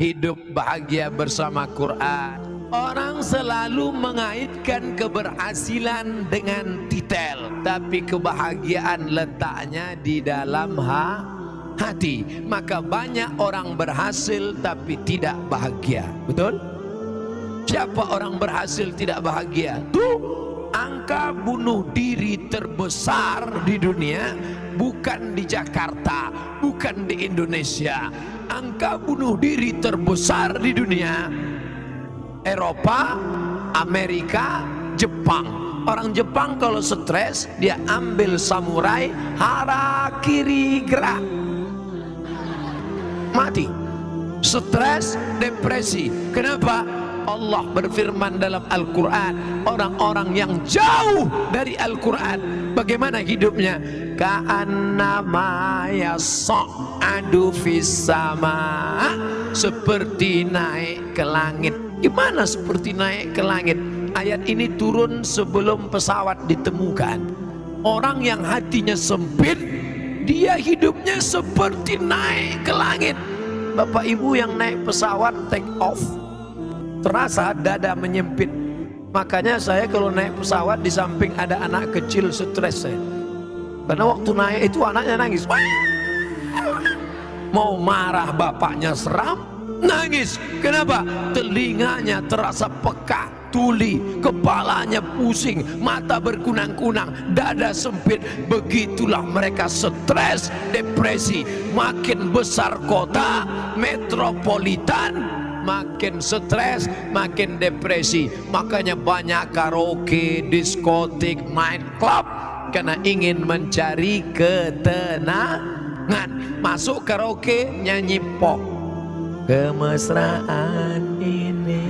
hidup bahagia bersama Quran. Orang selalu mengaitkan keberhasilan dengan titel, tapi kebahagiaan letaknya di dalam hati. Maka banyak orang berhasil tapi tidak bahagia. Betul? Siapa orang berhasil tidak bahagia? Tuh, angka bunuh diri terbesar di dunia bukan di Jakarta, bukan di Indonesia. Angka bunuh diri terbesar di dunia Eropa, Amerika, Jepang. Orang Jepang kalau stres dia ambil samurai, harakiri, gerak, mati. Stres, depresi. Kenapa? Allah berfirman dalam Al-Quran, orang-orang yang jauh dari Al-Quran bagaimana hidupnya? Ka'annama yas'adu fis sama, seperti naik ke langit. Gimana seperti naik ke langit? Ayat ini turun sebelum pesawat ditemukan. Orang yang hatinya sempit, dia hidupnya seperti naik ke langit. Bapak ibu yang naik pesawat take off, terasa dada menyempit. Makanya saya kalau naik pesawat di samping ada anak kecil stres saya. Karena waktu naik itu anaknya nangis. Mau marah bapaknya seram, nangis. Kenapa? Telinganya terasa peka, tuli, kepalanya pusing, mata berkunang-kunang, dada sempit. Begitulah mereka stres, depresi. Makin besar kota metropolitan, makin stres, makin depresi. Makanya banyak karaoke, diskotik, night club, karena ingin mencari ketenangan. Masuk karaoke nyanyi pop, kemesraan ini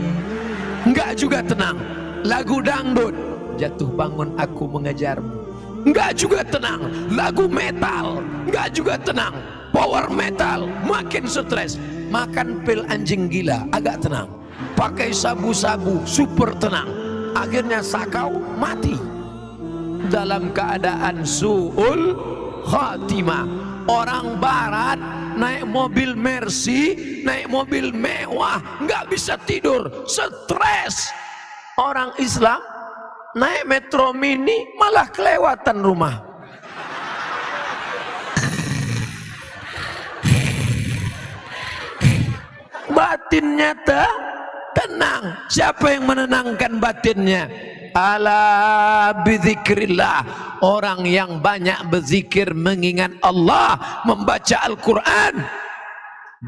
enggak juga tenang. Lagu dangdut, jatuh bangun aku mengejarmu, enggak juga tenang. Lagu metal, enggak juga tenang. Power metal, makin stres. Makan pil anjing gila, agak tenang. Pakai sabu-sabu, super tenang. Akhirnya sakau, mati dalam keadaan su'ul khatimah. Orang barat naik mobil Mercy, naik mobil mewah, nggak bisa tidur, stres. Orang Islam naik metro mini malah kelewatan rumah. Batinnya tenang. Siapa yang menenangkan batinnya? Ala bidzikrillah, orang yang banyak berzikir mengingat Allah, membaca Al-Quran.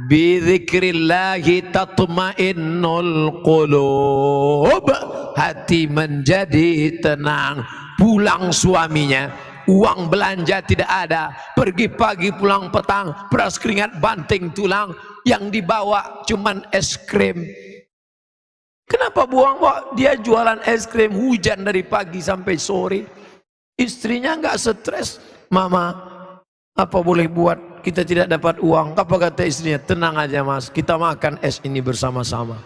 Bidzikrillahi tatma'innul qulub, hati menjadi tenang. Pulang suaminya, uang belanja tidak ada, pergi pagi pulang petang, beras keringat banting tulang, yang dibawa cuman es krim. Kenapa buang? Dia jualan es krim, hujan dari pagi sampai sore. Istrinya nggak stres. Mama, apa boleh buat? Kita tidak dapat uang. Apa kata istrinya? Tenang aja mas, kita makan es ini bersama-sama.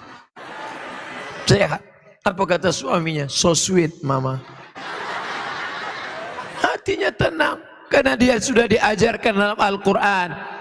Sehat. Apa kata suaminya? So sweet mama. Hatinya tenang karena dia sudah diajarkan dalam Al-Quran.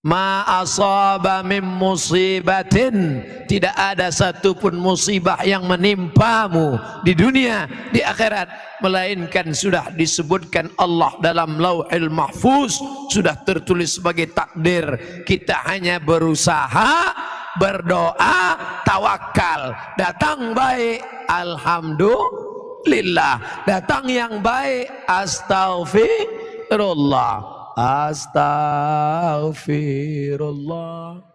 Ma asaba min musibatin, tidak ada satupun musibah yang menimpamu di dunia, di akhirat, melainkan sudah disebutkan Allah dalam Lauhil Mahfuz, sudah tertulis sebagai takdir. Kita hanya berusaha, berdoa, tawakal. Datang baik, alhamdulillah. Datang yang baik, astaghfirullah. Astaghfirullah.